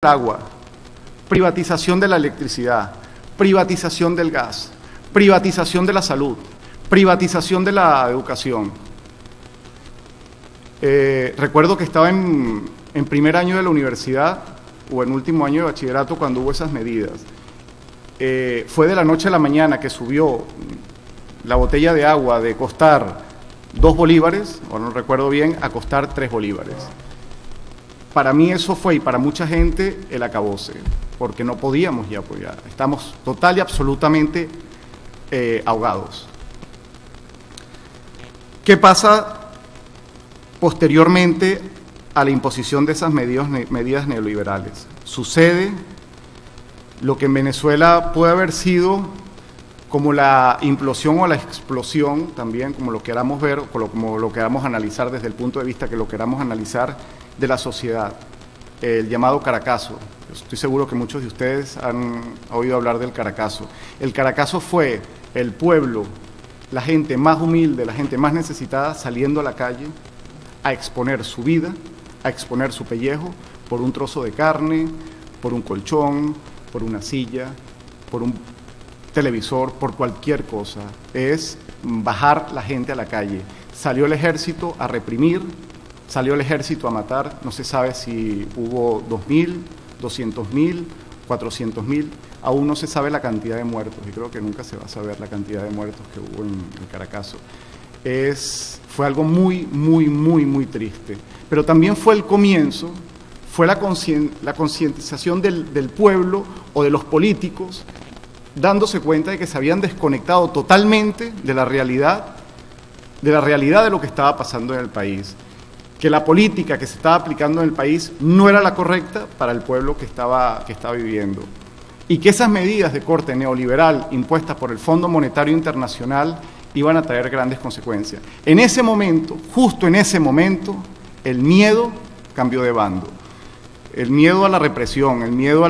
agua, privatización de la electricidad, privatización del gas, privatización de la salud, privatización de la educación. Recuerdo que estaba en primer año de la universidad o en último año de bachillerato cuando hubo esas medidas. Fue de la noche a la mañana que subió la botella de agua de costar 2 bolívares, o no recuerdo bien, a costar 3 bolívares. Para mí eso fue, y para mucha gente, el acabose, porque no podíamos ya apoyar. Estamos total y absolutamente ahogados. ¿Qué pasa posteriormente a la imposición de esas medidas neoliberales? Sucede lo que en Venezuela puede haber sido como la implosión o la explosión, también como lo queramos ver, o como lo queramos analizar desde el punto de vista que lo queramos analizar, de la sociedad, el llamado Caracazo. Estoy seguro que muchos de ustedes han oído hablar del Caracazo. El Caracazo fue el pueblo, la gente más humilde, la gente más necesitada, saliendo a la calle a exponer su vida, a exponer su pellejo por un trozo de carne, por un colchón, por una silla, por un televisor, por cualquier cosa. Es bajar la gente a la calle. Salió el ejército a reprimir, salió el ejército a matar, no se sabe si hubo 2.000, 200.000, 400.000, aún no se sabe la cantidad de muertos, y creo que nunca se va a saber la cantidad de muertos que hubo en Caracazo. Fue algo muy triste, pero también fue el comienzo, fue la concientización del pueblo o de los políticos, dándose cuenta de que se habían desconectado totalmente de la realidad de lo que estaba pasando en el país, que la política que se estaba aplicando en el país no era la correcta para el pueblo que estaba viviendo, y que esas medidas de corte neoliberal impuestas por el Fondo Monetario Internacional iban a traer grandes consecuencias. En ese momento, justo en ese momento, el miedo cambió de bando. El miedo a la represión, el miedo a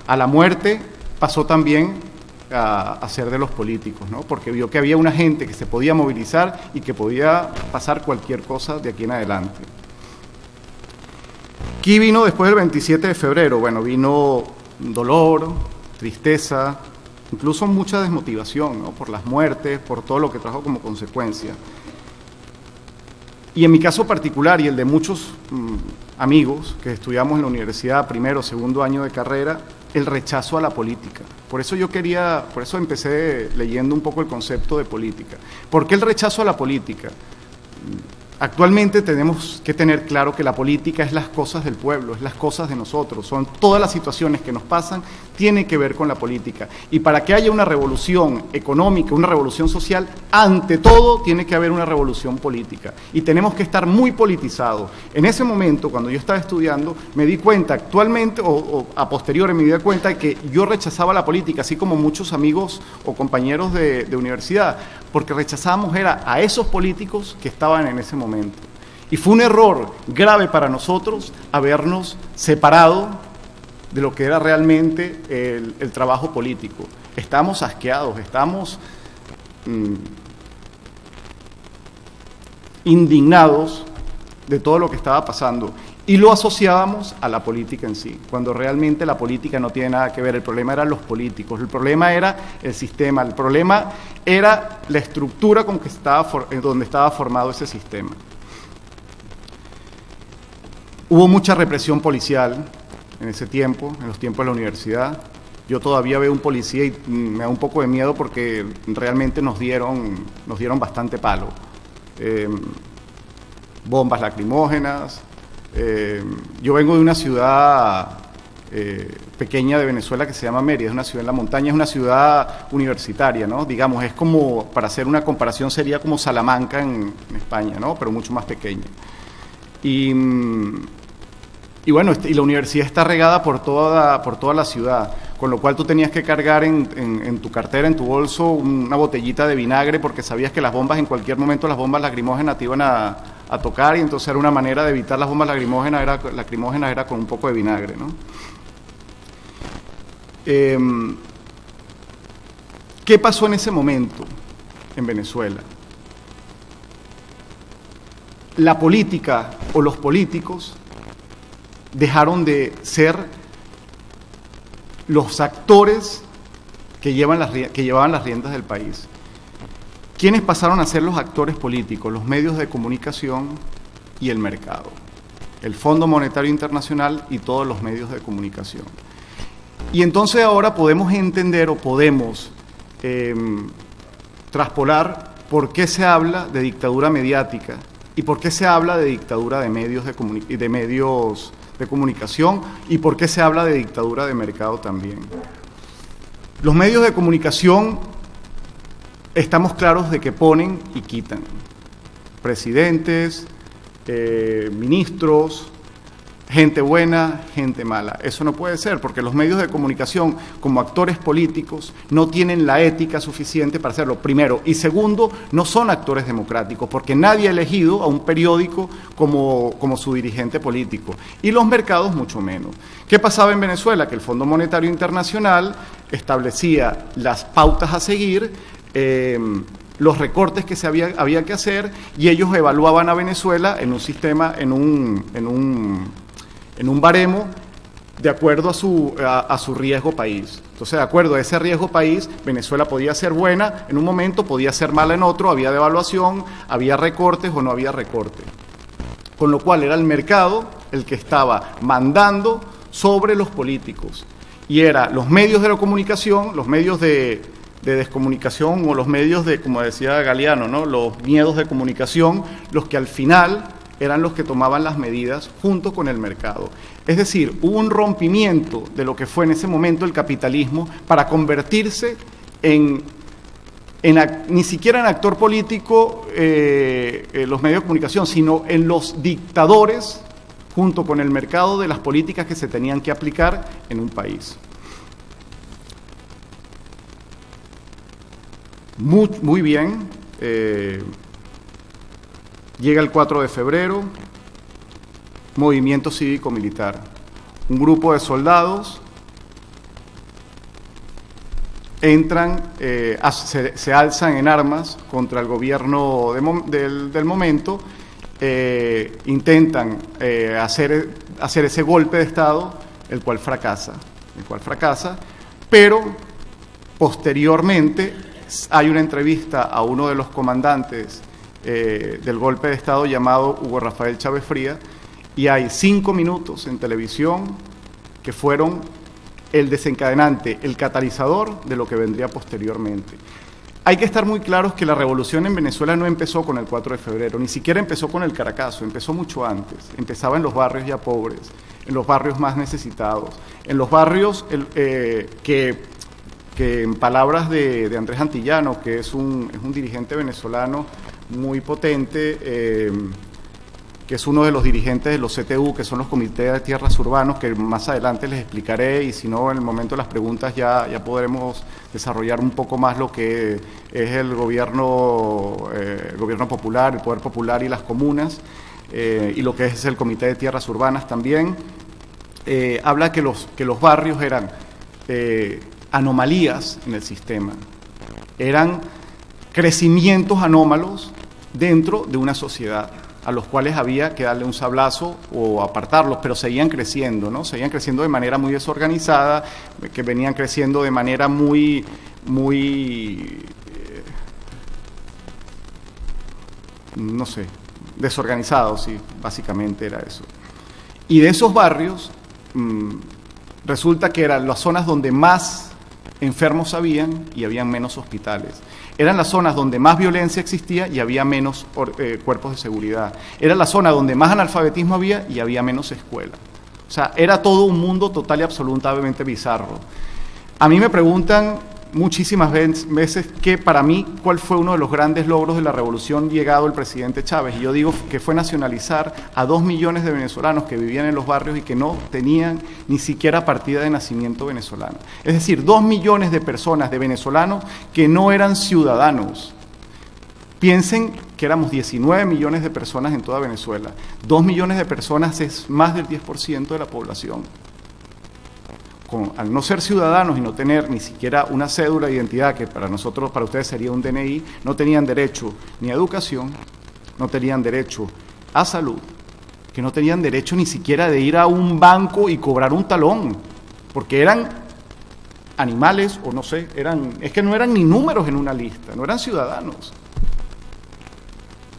la muerte pasó también a ser de los políticos, ¿no? Porque vio que había una gente que se podía movilizar y que podía pasar cualquier cosa de aquí en adelante. ¿Qué vino después del 27 de febrero? Bueno, vino dolor, tristeza, incluso mucha desmotivación, ¿no? Por las muertes, por todo lo que trajo como consecuencia. Y en mi caso particular y el de muchos amigos que estudiamos en la universidad, primero o segundo año de carrera, el rechazo a la política. Por eso empecé leyendo un poco el concepto de política. ¿Por qué el rechazo a la política? Actualmente tenemos que tener claro que la política es las cosas del pueblo, es las cosas de nosotros, son todas las situaciones que nos pasan, tienen que ver con la política. Y para que haya una revolución económica, una revolución social, ante todo tiene que haber una revolución política. Y tenemos que estar muy politizados. En ese momento, cuando yo estaba estudiando, me di cuenta actualmente, o a posteriori me di cuenta de que yo rechazaba la política, así como muchos amigos o compañeros de universidad, porque rechazábamos a esos políticos que estaban en ese momento. Y fue un error grave para nosotros habernos separado de lo que era realmente el trabajo político. Estamos asqueados, estamos indignados de todo lo que estaba pasando. Y lo asociábamos a la política en sí, cuando realmente la política no tiene nada que ver. El problema eran los políticos, el problema era el sistema, el problema era la estructura con que donde estaba formado ese sistema. Hubo mucha represión policial en ese tiempo, en los tiempos de la universidad. Yo todavía veo un policía y me da un poco de miedo porque realmente nos dieron bastante palo. Bombas lacrimógenas. Yo vengo de una ciudad pequeña de Venezuela que se llama Mérida, es una ciudad en la montaña, es una ciudad universitaria, ¿no? Digamos, es como, para hacer una comparación, sería como Salamanca en España, ¿no? Pero mucho más pequeña. Y bueno, y la universidad está regada por toda la ciudad, con lo cual tú tenías que cargar en tu cartera, en tu bolso, una botellita de vinagre, porque sabías que las bombas, en cualquier momento las bombas lacrimógenas te iban a tocar, y entonces era una manera de evitar las bombas lacrimógenas era con un poco de vinagre, ¿no? ¿Qué pasó en ese momento en Venezuela? La política o los políticos dejaron de ser los actores que llevaban las riendas del país. ¿Quiénes pasaron a ser los actores políticos? Los medios de comunicación y el mercado. El Fondo Monetario Internacional y todos los medios de comunicación. Y entonces ahora podemos entender o podemos traspolar por qué se habla de dictadura mediática y por qué se habla de dictadura de medios de comunicación y por qué se habla de dictadura de mercado también. Los medios de comunicación estamos claros de que ponen y quitan presidentes, ministros, gente buena, gente mala. Eso no puede ser, porque los medios de comunicación, como actores políticos, no tienen la ética suficiente para hacerlo, primero. Y segundo, no son actores democráticos, porque nadie ha elegido a un periódico como su dirigente político. Y los mercados mucho menos. ¿Qué pasaba en Venezuela? Que el Fondo Monetario Internacional establecía las pautas a seguir, los recortes que había que hacer, y ellos evaluaban a Venezuela en un sistema, en un baremo de acuerdo a su riesgo país. Entonces, de acuerdo a ese riesgo país, Venezuela podía ser buena en un momento, podía ser mala en otro, había devaluación, había recortes o no había recortes. Con lo cual era el mercado el que estaba mandando sobre los políticos. Y era los medios de la comunicación, los medios de descomunicación o los medios de, como decía Galeano, ¿no?, los miedos de comunicación, los que al final eran los que tomaban las medidas junto con el mercado. Es decir, hubo un rompimiento de lo que fue en ese momento el capitalismo para convertirse ni siquiera en actor político los medios de comunicación, sino en los dictadores junto con el mercado de las políticas que se tenían que aplicar en un país. Muy bien, llega el 4 de febrero, movimiento cívico-militar. Un grupo de soldados entran, se alzan en armas contra el gobierno del momento, intentan hacer ese golpe de Estado, el cual fracasa, pero posteriormente hay una entrevista a uno de los comandantes del golpe de Estado llamado Hugo Rafael Chávez Frías, y hay 5 minutos en televisión que fueron el desencadenante, el catalizador de lo que vendría posteriormente. Hay que estar muy claros que la revolución en Venezuela no empezó con el 4 de febrero, ni siquiera empezó con el Caracazo, empezó mucho antes. Empezaba en los barrios ya pobres, en los barrios más necesitados, en los barrios que en palabras de Andrés Antillano, que es un dirigente venezolano muy potente, que es uno de los dirigentes de los CTU, que son los comités de tierras urbanos, que más adelante les explicaré, y si no, en el momento de las preguntas ya podremos desarrollar un poco más lo que es el gobierno popular, el poder popular y las comunas, y lo que es el comité de tierras urbanas también. Habla que los barrios eran anomalías en el sistema, eran crecimientos anómalos dentro de una sociedad, a los cuales había que darle un sablazo o apartarlos, pero seguían creciendo, ¿no? Seguían creciendo de manera muy desorganizada, que venían creciendo de manera muy no sé, desorganizados, sí, básicamente era eso. Y de esos barrios, resulta que eran las zonas donde más enfermos habían y habían menos hospitales. Eran las zonas donde más violencia existía y había menos cuerpos de seguridad. Era la zona donde más analfabetismo había y había menos escuela. O sea, era todo un mundo total y absolutamente bizarro. A mí me preguntan muchísimas veces que para mí cuál fue uno de los grandes logros de la revolución llegado el presidente Chávez, y yo digo que fue nacionalizar a 2 millones de venezolanos que vivían en los barrios y que no tenían ni siquiera partida de nacimiento venezolana. Es decir, 2 millones de personas, de venezolanos que no eran ciudadanos. Piensen que éramos 19 millones de personas en toda Venezuela. 2 millones de personas es más del 10% de la población. Al no ser ciudadanos y no tener ni siquiera una cédula de identidad, que para nosotros, para ustedes sería un DNI, no tenían derecho ni a educación, no tenían derecho a salud, que no tenían derecho ni siquiera de ir a un banco y cobrar un talón, porque eran animales, o no sé, es que no eran ni números en una lista, no eran ciudadanos.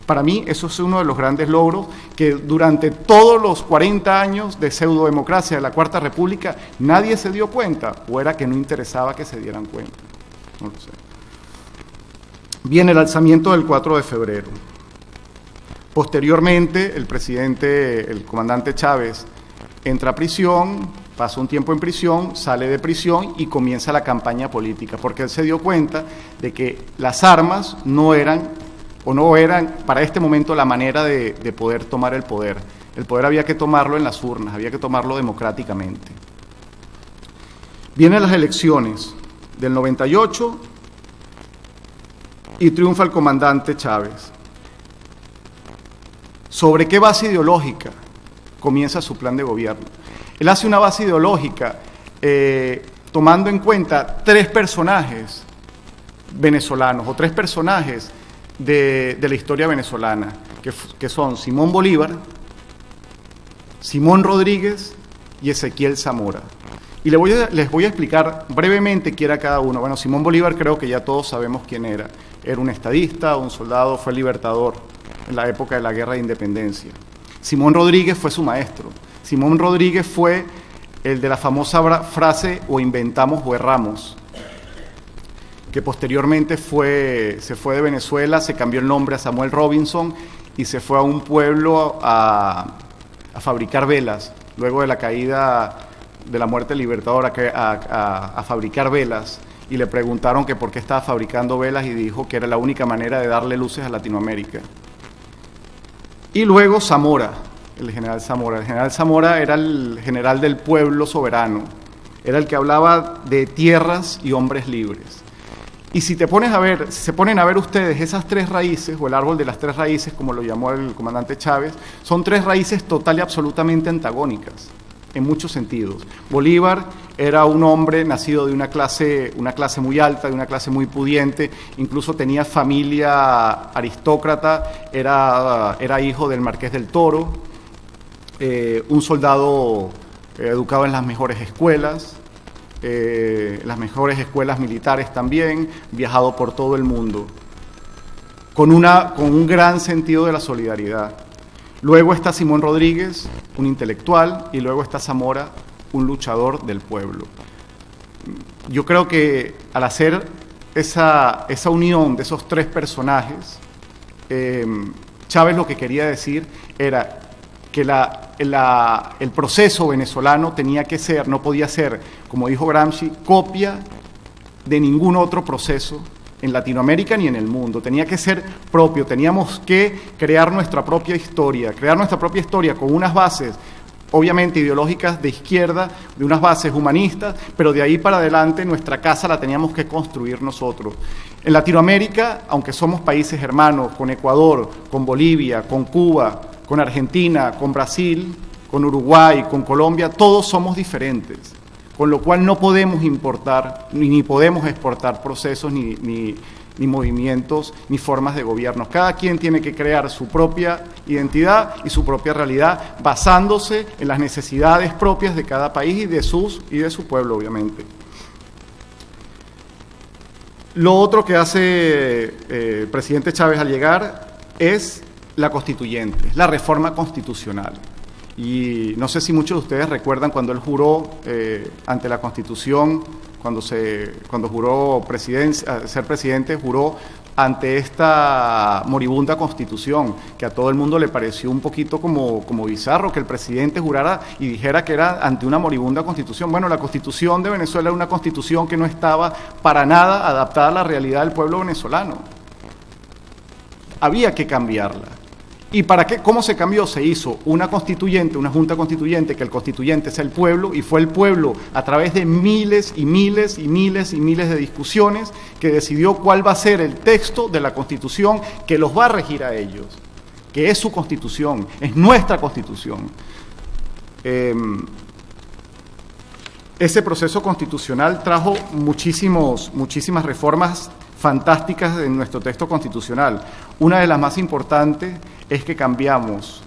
Para mí eso es uno de los grandes logros que durante todos los 40 años de pseudodemocracia de la Cuarta República nadie se dio cuenta, o era que no interesaba que se dieran cuenta, no lo sé. Viene el alzamiento del 4 de febrero. Posteriormente, el comandante Chávez, entra a prisión, pasa un tiempo en prisión, sale de prisión y comienza la campaña política, porque él se dio cuenta de que las armas no eran para este momento la manera de poder tomar el poder. El poder había que tomarlo en las urnas, había que tomarlo democráticamente. Vienen las elecciones del 98 y triunfa el comandante Chávez. ¿Sobre qué base ideológica comienza su plan de gobierno? Él hace una base ideológica tomando en cuenta tres personajes venezolanos o tres personajes de la historia venezolana, que son Simón Bolívar, Simón Rodríguez y Ezequiel Zamora. Y les voy a explicar brevemente quién era cada uno. Bueno, Simón Bolívar creo que ya todos sabemos quién era. Era un estadista, un soldado, fue libertador en la época de la Guerra de Independencia. Simón Rodríguez fue su maestro. Simón Rodríguez fue el de la famosa frase "o inventamos o erramos", que posteriormente se fue de Venezuela, se cambió el nombre a Samuel Robinson y se fue a un pueblo a fabricar velas, luego de la caída de la muerte del Libertador, a fabricar velas, y le preguntaron que por qué estaba fabricando velas y dijo que era la única manera de darle luces a Latinoamérica. Y luego Zamora, el general Zamora. El general Zamora era el general del pueblo soberano, era el que hablaba de tierras y hombres libres. Y si se ponen a ver ustedes esas tres raíces, o el árbol de las tres raíces, como lo llamó el comandante Chávez, son tres raíces total y absolutamente antagónicas, en muchos sentidos. Bolívar era un hombre nacido de una clase muy alta, de una clase muy pudiente, incluso tenía familia aristócrata, era hijo del Marqués del Toro, un soldado educado en las mejores escuelas militares también, viajado por todo el mundo, con un gran sentido de la solidaridad. Luego está Simón Rodríguez, un intelectual, y luego está Zamora, un luchador del pueblo. Yo creo que al hacer esa unión de esos tres personajes, Chávez lo que quería decir era que el proceso venezolano no podía ser, como dijo Gramsci, copia de ningún otro proceso en Latinoamérica ni en el mundo. Tenía que ser propio, teníamos que crear nuestra propia historia con unas bases obviamente ideológicas de izquierda, de unas bases humanistas, pero de ahí para adelante nuestra casa la teníamos que construir nosotros. En Latinoamérica, aunque somos países hermanos, con Ecuador, con Bolivia, con Cuba, con Argentina, con Brasil, con Uruguay, con Colombia, todos somos diferentes, con lo cual no podemos importar ni podemos exportar procesos ni movimientos ni formas de gobierno. Cada quien tiene que crear su propia identidad y su propia realidad basándose en las necesidades propias de cada país y de su pueblo, obviamente. Lo otro que hace el presidente Chávez al llegar es la constituyente, la reforma constitucional. Y no sé si muchos de ustedes recuerdan cuando él juró ante la Constitución, cuando juró ser presidente, juró ante esta moribunda Constitución, que a todo el mundo le pareció un poquito como bizarro que el presidente jurara y dijera que era ante una moribunda Constitución. Bueno, la Constitución de Venezuela era una Constitución que no estaba para nada adaptada a la realidad del pueblo venezolano. Había que cambiarla. ¿Y para qué? ¿Cómo se cambió? Se hizo una constituyente, una junta constituyente, que el constituyente es el pueblo, y fue el pueblo, a través de miles y miles y miles y miles de discusiones, que decidió cuál va a ser el texto de la Constitución que los va a regir a ellos, que es su Constitución, es nuestra Constitución. Ese proceso constitucional trajo muchísimas reformas fantásticas en nuestro texto constitucional. Una de las más importantes es que cambiamos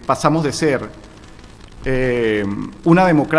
pasamos de ser una democracia